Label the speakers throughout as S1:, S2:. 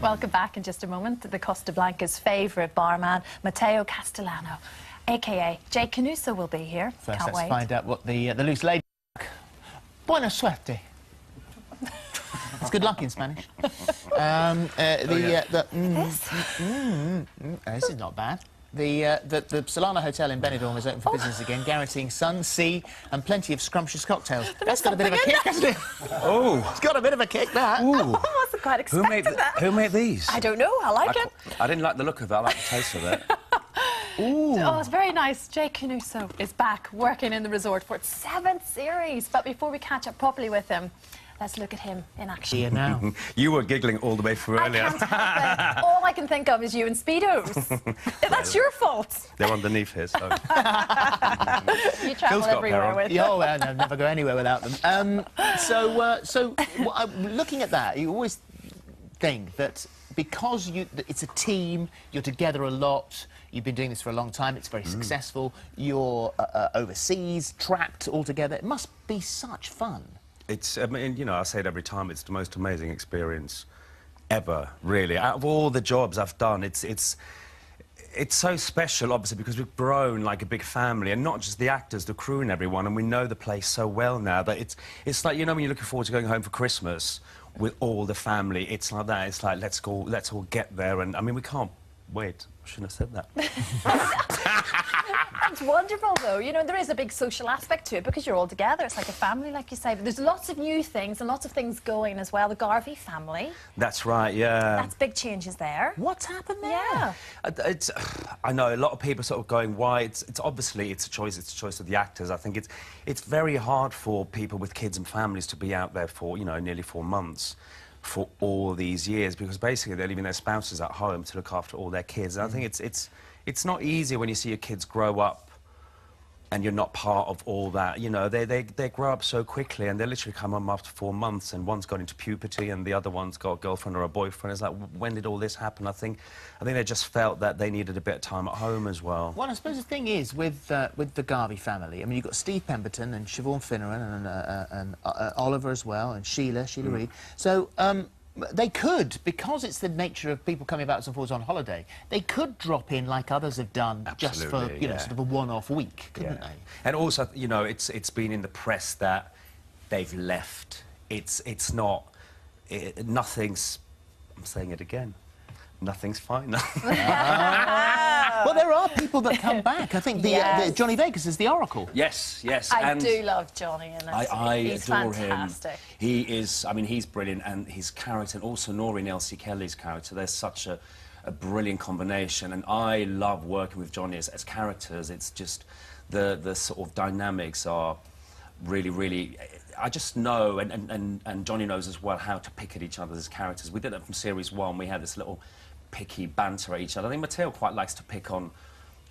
S1: Welcome back in just a moment. The Costa Blanca's favourite barman, Matteo Castellano, a.k.a. Jay Canuso, will be here.
S2: First,
S1: Can't
S2: let's
S1: wait.
S2: find out what the loose lady... Buena suerte. It's good luck in Spanish. This is not bad. The Solana Hotel in Benidorm is open for business again, guaranteeing sun, sea, and plenty of scrumptious cocktails. That's got a bit of a kick, hasn't it?
S3: Oh,
S2: It's got a bit of a kick, that.
S1: I wasn't quite expecting that.
S3: who made these?
S1: I don't know. I like it.
S3: I didn't like the look of it. I like the taste of it.
S2: Ooh.
S1: Oh, it's very nice. Jay Canuso is back working in the resort for its 7th series. But before we catch up properly with him, let's look at him in action.
S2: Here now.
S3: You were giggling all the way through earlier.
S1: I can't help it. All I can think of is you in Speedos. That's your fault.
S3: They're underneath here, so...
S1: You travel
S3: Phil's got a
S1: everywhere
S3: pair on.
S1: with
S2: Oh, well, no, never go anywhere without them. Looking at that, you always think that because it's a team, you're together a lot, you've been doing this for a long time, it's very successful, you're overseas, trapped all together. It must be such fun.
S3: It's, I mean, you know, I say it every time, it's the most amazing experience ever, really. Out of all the jobs I've done, it's so special, obviously, because we've grown like a big family, and not just the actors, the crew and everyone, and we know the place so well now that it's like, you know, when you're looking forward to going home for Christmas with all the family, it's like that. It's like, let's go, let's all get there, and I mean, we can't wait. I shouldn't have said that.
S1: It's wonderful, though. You know, there is a big social aspect to it because you're all together. It's like a family, like you say. But there's lots of new things and lots of things going as well. The Garvey family.
S3: That's right, yeah.
S1: That's big changes there.
S2: What's happened there?
S1: Yeah.
S3: I know a lot of people sort of going, why? It's obviously it's a choice of the actors. I think it's very hard for people with kids and families to be out there for, you know, nearly 4 months for all these years, because basically they're leaving their spouses at home to look after all their kids. And I think it's not easy when you see your kids grow up and you're not part of all that. You know, they grow up so quickly, and they literally come home after 4 months, and one's got into puberty and the other one's got a girlfriend or a boyfriend. It's like, when did all this happen? I think they just felt that they needed a bit of time at home as well.
S2: Well, I suppose the thing is, with the Garvey family, I mean, you've got Steve Pemberton and Siobhan Finneran and Oliver as well, and Sheila Reid. So, they could, because it's the nature of people coming backwards and forwards on holiday, they could drop in like others have done.
S3: Absolutely,
S2: just for, you know, sort of a one-off week, couldn't they?
S3: And also, you know, it's been in the press that they've left. It's not... nothing's... I'm saying it again. Nothing's fine.
S2: Well, there are people that come back. I think the Johnny Vegas is the Oracle.
S3: Yes, yes.
S1: I do love Johnny in this.
S3: I
S1: He's
S3: adore
S1: fantastic.
S3: him. He is, I mean, he's brilliant, and his character, and also Noreen Elsie Kelly's character, there's such a brilliant combination, and I love working with Johnny as characters. It's just, the sort of dynamics are really, really... I just know, and Johnny knows as well, how to pick at each other as characters. We did that from series 1. We had this little picky banter at each other. I think Matteo quite likes to pick on,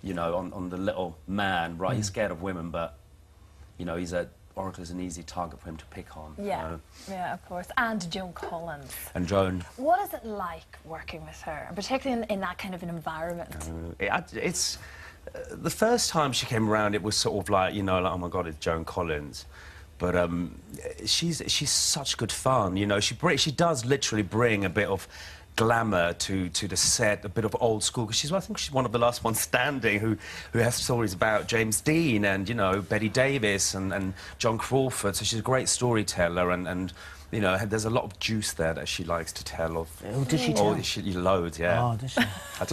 S3: you know, on the little man, right? He's scared of women, but, you know, Oracle is an easy target for him to pick on.
S1: Yeah,
S3: you know?
S1: yeah, of course. And Joan Collins.
S3: And Joan.
S1: What is it like working with her, and particularly in that kind of an environment?
S3: It's... the first time she came around, it was sort of like, you know, like, oh my God, it's Joan Collins. But she's such good fun, you know. She does literally bring a bit of glamour to the set, a bit of old school, because I think she's one of the last ones standing who has stories about James Dean and, you know, Betty Davis and John Crawford. So she's a great storyteller, and you know, there's a lot of juice there that she likes to tell of.
S2: Oh, does she tell?
S3: Loads, yeah.
S2: Oh, does she?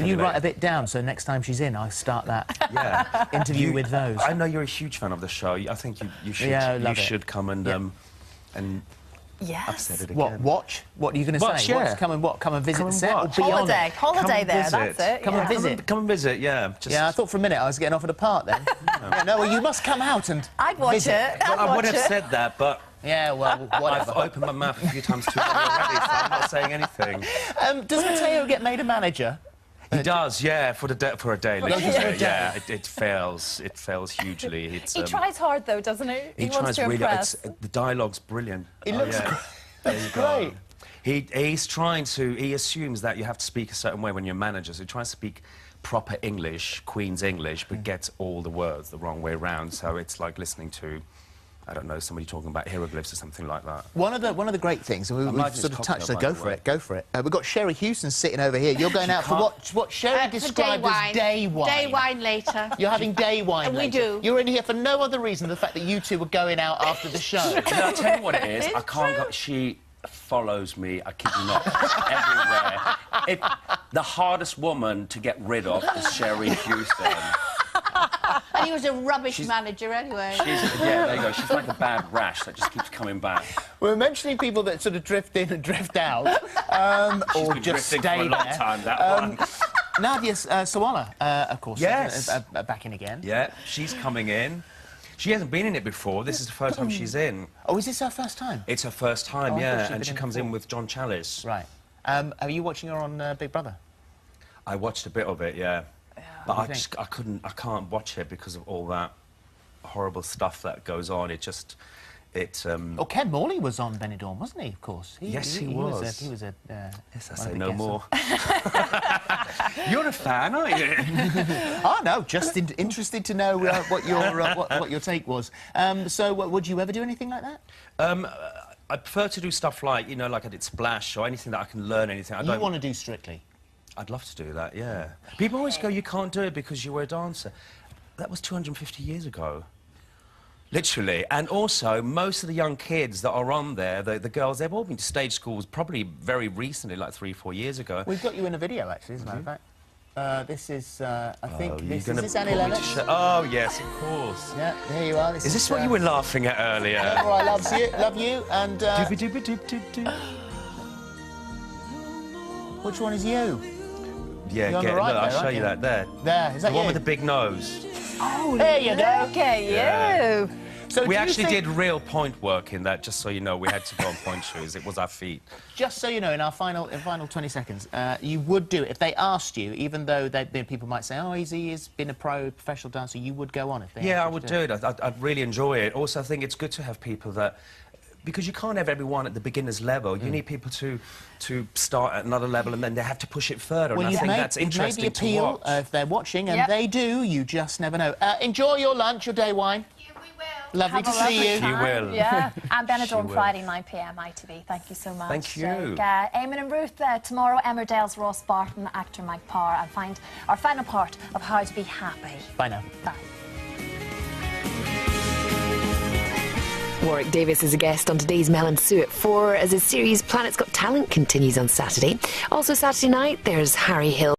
S2: Will you write a bit down so next time she's in, I start that interview with those?
S3: I know you're a huge fan of the show. I think you should.
S2: Yeah,
S3: you should come and
S1: Yes.
S3: I've said it again.
S2: What, watch? What are you going to say?
S3: Yeah.
S2: Come and visit the set? Or be
S1: Holiday. Holiday there,
S3: visit.
S1: that's it.
S2: Come and visit.
S3: Come and visit, yeah.
S2: Yeah, I thought for a minute I was getting offered a part then. Yeah, no, well, you must come out and
S1: I'd watch
S2: visit.
S1: it.
S3: Well, I would have said that, but...
S2: Yeah, well, whatever.
S3: I've opened my mouth a few times too early already, so I'm not saying anything.
S2: Does Matteo get made a manager?
S3: He does, yeah, for a day. Yeah, it fails. It fails hugely.
S1: He tries hard, though, doesn't he?
S3: He tries really. The dialogue's brilliant.
S2: He looks great.
S3: He's trying to... He assumes that you have to speak a certain way when you're a manager, so he tries to speak proper English, Queen's English, but gets all the words the wrong way around, so it's like listening to... I don't know, somebody talking about hieroglyphs or something like that.
S2: One of the great things, and we've
S3: liking
S2: sort
S3: this
S2: of touched. So
S3: cocktail,
S2: go
S3: by
S2: for
S3: the
S2: it. Go for it. We've got Sherry Houston sitting over here. You're going out for what Sherry
S4: For
S2: described as day wine.
S4: Day wine later.
S2: You're having day wine.
S4: We
S2: later.
S4: do.
S2: You're in here for no other reason than the fact that you two were going out after the show.
S3: No, I'll tell you what it is. I can't go... She follows me, I kid you not, everywhere. The hardest woman to get rid of is Sherry Houston.
S4: And he was a rubbish manager anyway.
S3: Yeah, there you go. She's like a bad rash that just keeps coming back.
S2: We're mentioning people that sort of drift in and drift out, or
S3: been
S2: just
S3: drifting
S2: stay
S3: for a long
S2: there.
S3: time, that one.
S2: Nadia Sawalha, of course,
S3: Yes.
S2: back in again.
S3: Yeah, she's coming in. She hasn't been in it before. This is the first time she's in.
S2: Oh, is this her first time?
S3: It's her first time,
S2: Oh, I thought
S3: yeah,
S2: she'd
S3: and
S2: been
S3: she
S2: in
S3: comes
S2: before.
S3: in with John Chalice.
S2: Right. Are you watching her on Big Brother?
S3: I watched a bit of it, yeah. But
S2: What do you
S3: I can't watch it because of all that horrible stuff that goes on.
S2: Oh, Ken Morley was on Benidorm, wasn't he? Of course.
S3: Yes, he was.
S2: He was a.
S3: Yes, I
S2: one
S3: say
S2: of the
S3: no
S2: guests
S3: more. You're a fan, aren't you?
S2: Oh no, just interested to know what your take was. So, would you ever do anything like that?
S3: I prefer to do stuff like, you know, like I did Splash or anything that I can learn anything. I
S2: You
S3: don't
S2: want to do Strictly?
S3: I'd love to do that, yeah. People always go, you can't do it because you were a dancer. That was 250 years ago. Literally. And also, most of the young kids that are on there, the girls, they've all been to stage schools probably very recently, like 3 or 4 years ago.
S2: We've got you in a video, actually, as a matter of fact. This is, I think, is this Annie
S3: put me to
S2: Lennox?
S3: Oh, yes, of course.
S2: Yeah, here you are.
S3: Is this what you were laughing at earlier?
S2: Oh, I love you, and...
S3: Doobie-doobie-doop-doop-doop.
S2: Which one is you?
S3: Yeah,
S2: You're on
S3: get
S2: the right
S3: look,
S2: there,
S3: I'll show
S2: aren't
S3: you
S2: you?
S3: that there.
S2: There, is that
S3: The one
S2: you?
S3: with the big nose.
S1: Oh,
S2: there you go.
S1: Look at you.
S3: Yeah.
S2: So
S3: We
S2: do you
S3: actually
S2: think-
S3: did real point work in that, just so you know. We had to go on point shoes. It was our feet.
S2: Just so you know, in our final 20 seconds, you would do it if they asked you, even though people might say, "Oh, he's been a professional dancer." You would go on if they.
S3: Yeah,
S2: asked
S3: I
S2: you
S3: would
S2: to
S3: do it. I'd really enjoy it. Also, I think it's good to have people that... Because you can't have everyone at the beginner's level. You need people to start at another level and then they have to push it further.
S2: Well,
S3: and I think that's
S2: you've made
S3: interesting
S2: the appeal
S3: to watch.
S2: if they're watching, and
S1: Yep.
S2: they do. You just never know. Enjoy your lunch, your day wine. Lovely
S1: Have
S2: to
S1: a
S2: see
S1: lovely
S2: you.
S3: She
S1: time.
S3: will.
S1: Yeah. And Benidorm
S3: will.
S1: Friday, 9 p.m. ITV. Thank you so much.
S3: Thank you.
S1: Eamon and Ruth tomorrow. Emmerdale's Ross Barton, actor Mike Power, and find our final part of How to Be Happy.
S2: Bye now.
S1: Bye.
S5: Warwick Davis is a guest on today's Mel and Sue at 4 as his series Planet's Got Talent continues on Saturday. Also Saturday night, there's Harry Hill.